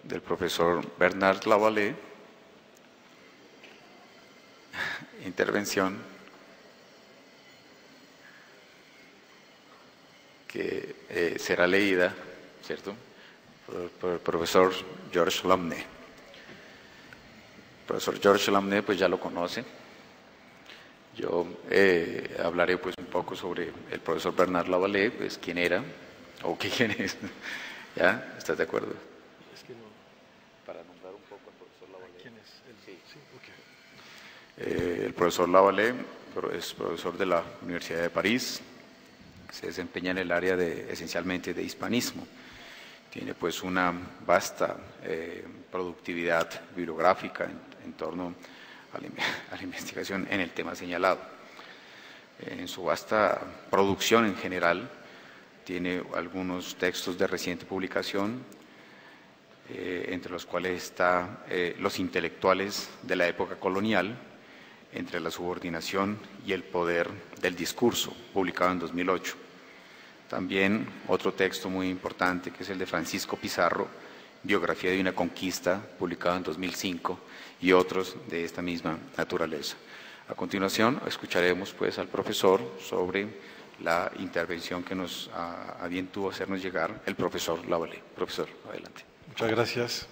del profesor Bernard Lavalle, intervención que será leída, ¿cierto?, por el profesor George Lamennais. El profesor George Lamennais pues ya lo conoce. Yo hablaré pues un poco sobre el profesor Bernard Lavalle, pues quién era o quién es. ¿Ya? ¿Estás de acuerdo? Es que no. Para nombrar un poco al profesor Lavalle. ¿Quién es él? Sí. Sí, okay. El profesor Lavalle es profesor de la Universidad de París. Se desempeña en el área esencialmente de hispanismo. Tiene pues una vasta productividad bibliográfica en torno a la investigación en el tema señalado. En su vasta producción en general, tiene algunos textos de reciente publicación, entre los cuales están Los intelectuales de la época colonial, entre la subordinación y el poder del discurso, publicado en 2008. También otro texto muy importante, que es el de Francisco Pizarro, Biografía de una conquista, publicado en 2005, y otros de esta misma naturaleza. A continuación, escucharemos pues al profesor sobre la intervención que nos a bien tuvo hacernos llegar el profesor Lavalle. Profesor, adelante. Muchas gracias.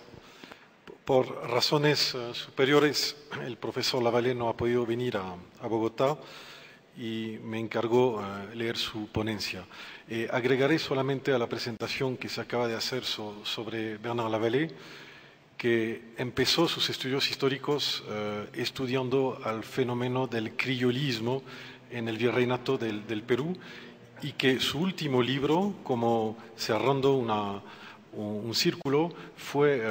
Por razones superiores, el profesor Lavalle no ha podido venir a Bogotá y me encargó leer su ponencia. Agregaré solamente a la presentación que se acaba de hacer sobre Bernard Lavalle, que empezó sus estudios históricos estudiando al fenómeno del criollismo en el virreinato del Perú, y que su último libro, como cerrando un círculo, fue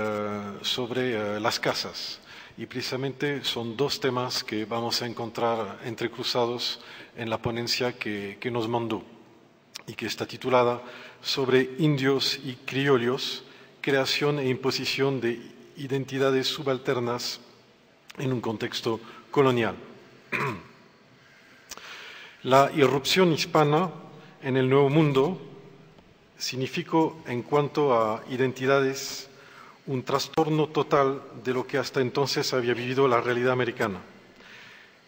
sobre las casas. Y precisamente son dos temas que vamos a encontrar entrecruzados en la ponencia que nos mandó, y que está titulada sobre indios y criollos, creación e imposición de identidades subalternas en un contexto colonial. La irrupción hispana en el Nuevo Mundo significó, en cuanto a identidades, un trastorno total de lo que hasta entonces había vivido la realidad americana.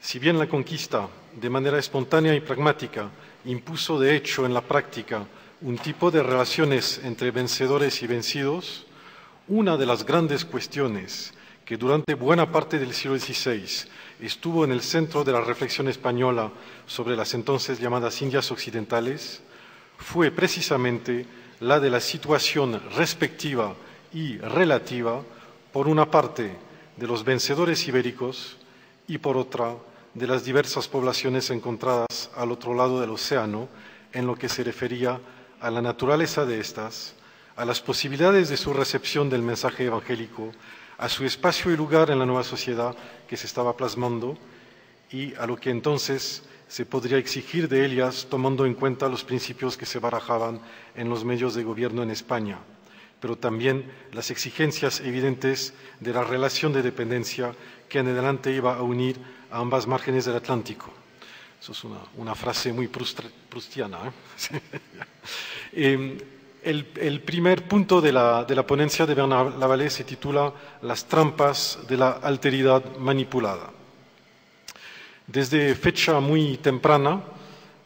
Si bien la conquista, de manera espontánea y pragmática, impuso de hecho en la práctica un tipo de relaciones entre vencedores y vencidos, una de las grandes cuestiones que durante buena parte del siglo XVI estuvo en el centro de la reflexión española sobre las entonces llamadas Indias Occidentales, fue precisamente la de la situación respectiva y relativa, por una parte, de los vencedores ibéricos y por otra, de las diversas poblaciones encontradas al otro lado del océano, en lo que se refería a la naturaleza de estas, a las posibilidades de su recepción del mensaje evangélico, a su espacio y lugar en la nueva sociedad que se estaba plasmando y a lo que entonces se podría exigir de ellas, tomando en cuenta los principios que se barajaban en los medios de gobierno en España, pero también las exigencias evidentes de la relación de dependencia que en adelante iba a unir a ambas márgenes del Atlántico. Eso es una frase muy proustiana, ¿eh? El primer punto de la ponencia de Bernard Lavalle se titula Las trampas de la alteridad manipulada. Desde fecha muy temprana,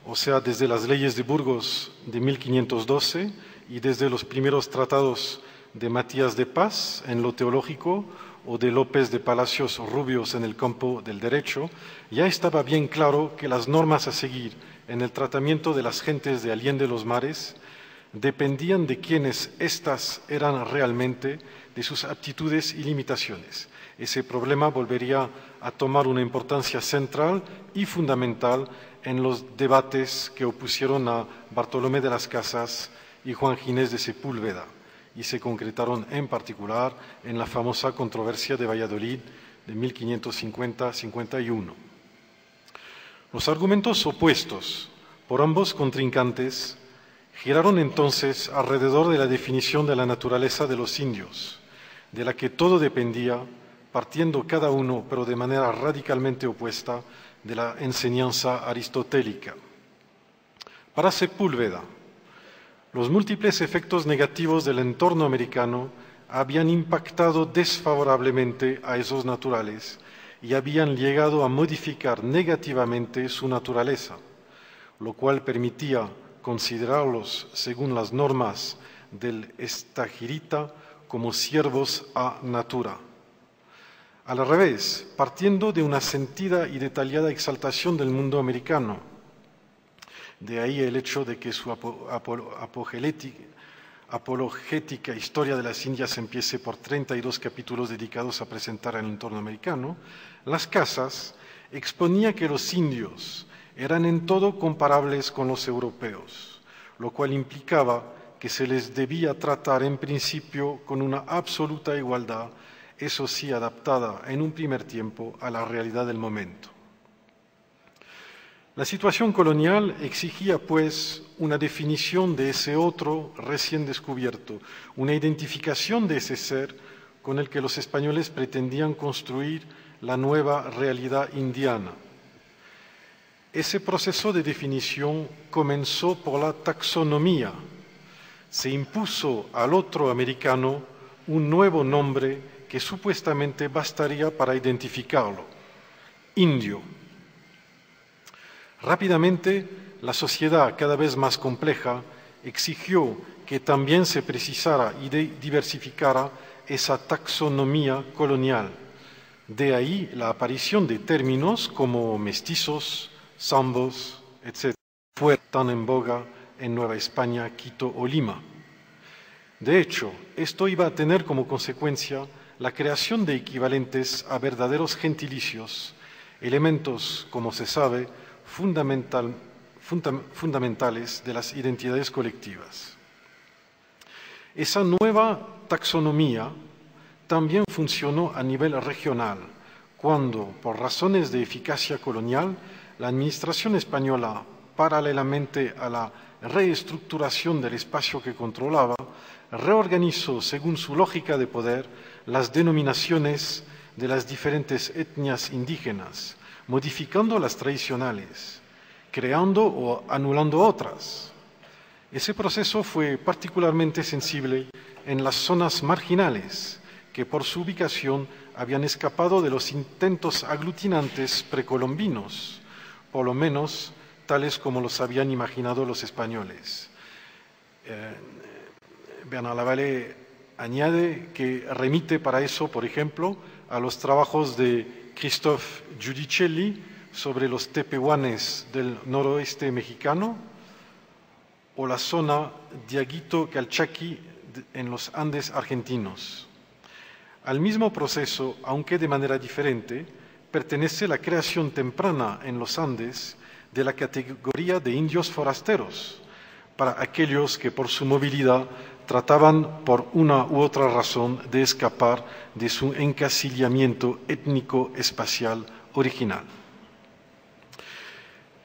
o sea, desde las leyes de Burgos de 1512 y desde los primeros tratados de Matías de Paz en lo teológico o de López de Palacios Rubios en el campo del derecho, ya estaba bien claro que las normas a seguir en el tratamiento de las gentes de Allende los Mares dependían de quienes éstas eran realmente, de sus aptitudes y limitaciones. Ese problema volvería a tomar una importancia central y fundamental en los debates que opusieron a Bartolomé de las Casas y Juan Ginés de Sepúlveda, y se concretaron en particular en la famosa controversia de Valladolid de 1550-51. Los argumentos opuestos por ambos contrincantes giraron entonces alrededor de la definición de la naturaleza de los indios, de la que todo dependía, partiendo cada uno, pero de manera radicalmente opuesta, de la enseñanza aristotélica. Para Sepúlveda, los múltiples efectos negativos del entorno americano habían impactado desfavorablemente a esos naturales y habían llegado a modificar negativamente su naturaleza, lo cual permitía considerarlos, según las normas del Stagirita, como siervos a natura. Al revés, partiendo de una sentida y detallada exaltación del mundo americano, de ahí el hecho de que su apologética historia de las Indias empiece por 32 capítulos dedicados a presentar el entorno americano, Las Casas exponía que los indios eran en todo comparables con los europeos, lo cual implicaba que se les debía tratar en principio con una absoluta igualdad, eso sí adaptada en un primer tiempo a la realidad del momento. La situación colonial exigía, pues, una definición de ese otro recién descubierto, una identificación de ese ser con el que los españoles pretendían construir la nueva realidad indiana. Ese proceso de definición comenzó por la taxonomía. Se impuso al otro americano un nuevo nombre que supuestamente bastaría para identificarlo: indio. Rápidamente, la sociedad, cada vez más compleja, exigió que también se precisara y diversificara esa taxonomía colonial. De ahí la aparición de términos como mestizos, zambos, etc., fue tan en boga en Nueva España, Quito o Lima. De hecho, esto iba a tener como consecuencia la creación de equivalentes a verdaderos gentilicios, elementos, como se sabe, fundamentales de las identidades colectivas. Esa nueva taxonomía también funcionó a nivel regional, cuando, por razones de eficacia colonial, la administración española, paralelamente a la reestructuración del espacio que controlaba, reorganizó, según su lógica de poder, las denominaciones de las diferentes etnias indígenas, modificando las tradicionales, creando o anulando otras. Ese proceso fue particularmente sensible en las zonas marginales, que por su ubicación habían escapado de los intentos aglutinantes precolombinos, por lo menos tales como los habían imaginado los españoles. Bernard Lavalle añade que remite para eso, por ejemplo, a los trabajos de Christophe Giudicelli sobre los tepehuanes del noroeste mexicano o la zona Diaguito-Calchaquí en los Andes argentinos. Al mismo proceso, aunque de manera diferente, pertenece la creación temprana en los Andes de la categoría de indios forasteros, para aquellos que por su movilidad trataban por una u otra razón de escapar de su encasillamiento étnico-espacial original.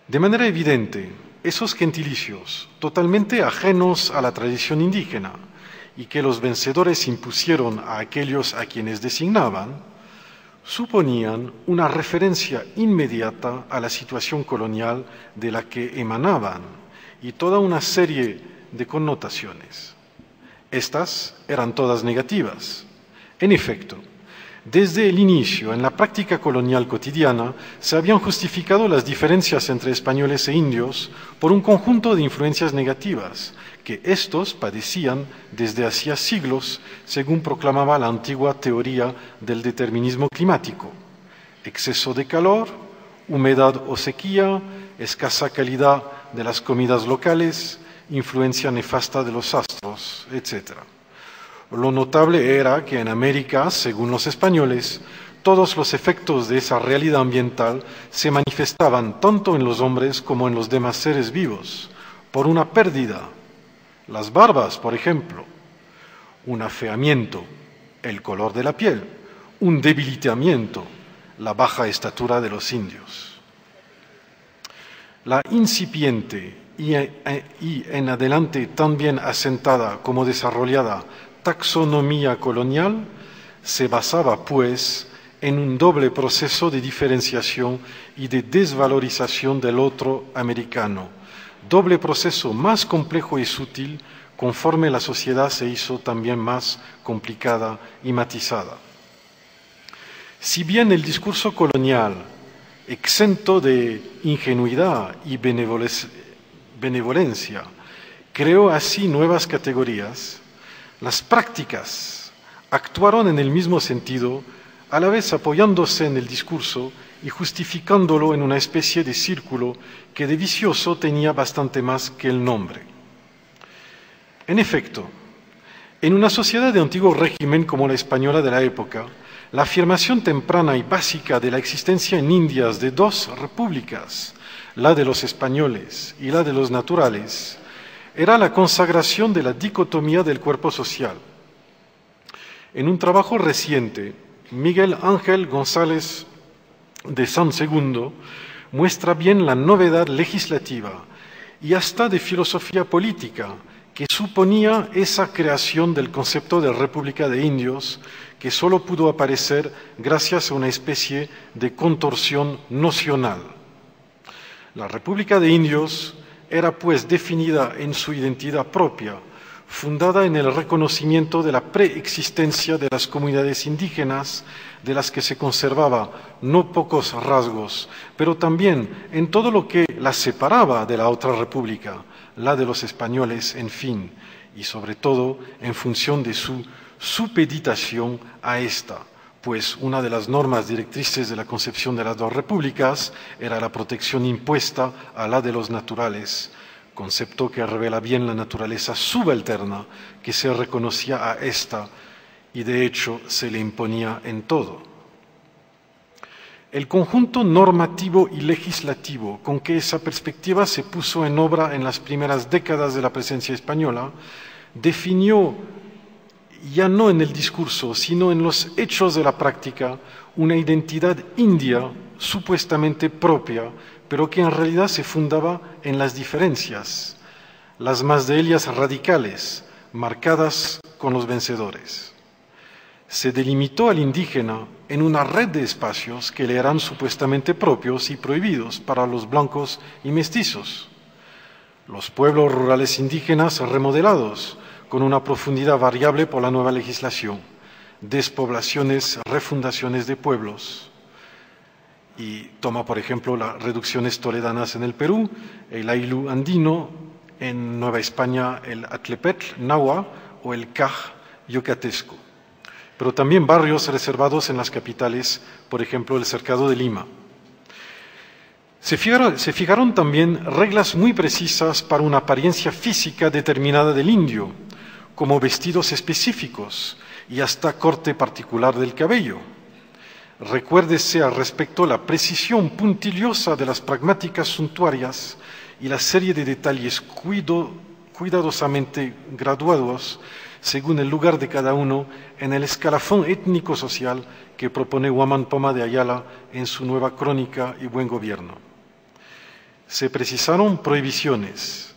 De manera evidente, esos gentilicios, totalmente ajenos a la tradición indígena y que los vencedores impusieron a aquellos a quienes designaban, suponían una referencia inmediata a la situación colonial de la que emanaban y toda una serie de connotaciones. Estas eran todas negativas. En efecto, desde el inicio, en la práctica colonial cotidiana, se habían justificado las diferencias entre españoles e indios por un conjunto de influencias negativas que éstos padecían desde hacía siglos, según proclamaba la antigua teoría del determinismo climático: exceso de calor, humedad o sequía, escasa calidad de las comidas locales, influencia nefasta de los astros, etc. Lo notable era que en América, según los españoles, todos los efectos de esa realidad ambiental se manifestaban tanto en los hombres como en los demás seres vivos, por una pérdida. Las barbas, por ejemplo, un afeamiento, el color de la piel, un debilitamiento, la baja estatura de los indios. La incipiente y en adelante tan bien asentada como desarrollada taxonomía colonial se basaba, pues, en un doble proceso de diferenciación y de desvalorización del otro americano, doble proceso más complejo y sutil conforme la sociedad se hizo también más complicada y matizada. Si bien el discurso colonial, exento de ingenuidad y benevolencia, creó así nuevas categorías, las prácticas actuaron en el mismo sentido, a la vez apoyándose en el discurso y justificándolo en una especie de círculo que de vicioso tenía bastante más que el nombre. En efecto, en una sociedad de antiguo régimen como la española de la época, la afirmación temprana y básica de la existencia en Indias de dos repúblicas, la de los españoles y la de los naturales, era la consagración de la dicotomía del cuerpo social. En un trabajo reciente, Miguel Ángel González de San Segundo muestra bien la novedad legislativa y hasta de filosofía política que suponía esa creación del concepto de República de Indios, que solo pudo aparecer gracias a una especie de contorsión nocional. La República de Indios era pues definida en su identidad propia, fundada en el reconocimiento de la preexistencia de las comunidades indígenas, de las que se conservaba no pocos rasgos, pero también en todo lo que las separaba de la otra república, la de los españoles, en fin, y sobre todo en función de su supeditación a esta, pues una de las normas directrices de la concepción de las dos repúblicas era la protección impuesta a la de los naturales, concepto que revela bien la naturaleza subalterna que se reconocía a esta y de hecho se le imponía en todo. El conjunto normativo y legislativo con que esa perspectiva se puso en obra en las primeras décadas de la presencia española definió, ya no en el discurso, sino en los hechos de la práctica, una identidad india supuestamente propia, pero que en realidad se fundaba en las diferencias, las más de ellas radicales, marcadas con los vencedores. Se delimitó al indígena en una red de espacios que le eran supuestamente propios y prohibidos para los blancos y mestizos. Los pueblos rurales indígenas remodelados con una profundidad variable por la nueva legislación, despoblaciones, refundaciones de pueblos. Y toma, por ejemplo, las reducciones toledanas en el Perú, el Aylú andino, en Nueva España el Atlepetl, Nahua o el Caj yucatesco. Pero también barrios reservados en las capitales, por ejemplo, el Cercado de Lima. Se fijaron también reglas muy precisas para una apariencia física determinada del indio, como vestidos específicos y hasta corte particular del cabello. Recuérdese al respecto la precisión puntillosa de las pragmáticas suntuarias y la serie de detalles cuidadosamente graduados según el lugar de cada uno en el escalafón étnico-social que propone Huamán Poma de Ayala en su nueva crónica y buen gobierno. Se precisaron prohibiciones,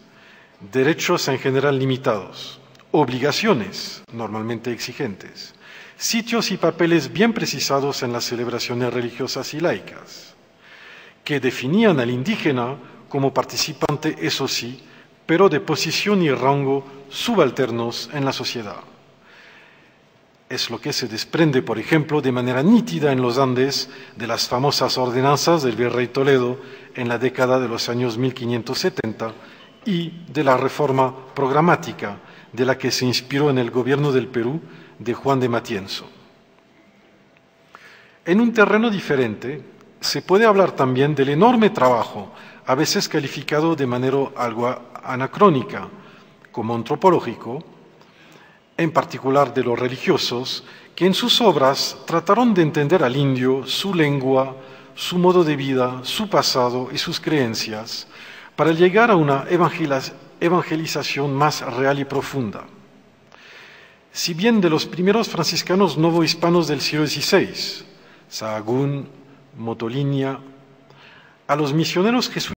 derechos en general limitados, obligaciones normalmente exigentes, sitios y papeles bien precisados en las celebraciones religiosas y laicas, que definían al indígena como participante, eso sí, pero de posición y rango subalternos en la sociedad. Es lo que se desprende, por ejemplo, de manera nítida en los Andes de las famosas ordenanzas del virrey Toledo en la década de los años 1570 y de la reforma programática de la que se inspiró en el gobierno del Perú de Juan de Matienzo. En un terreno diferente, se puede hablar también del enorme trabajo, a veces calificado de manera algo anacrónica, como antropológico, en particular de los religiosos, que en sus obras trataron de entender al indio, su lengua, su modo de vida, su pasado y sus creencias, para llegar a una evangelización más real y profunda. Si bien de los primeros franciscanos novohispanos del siglo XVI, Sahagún, Motolinia, a los misioneros jesuitas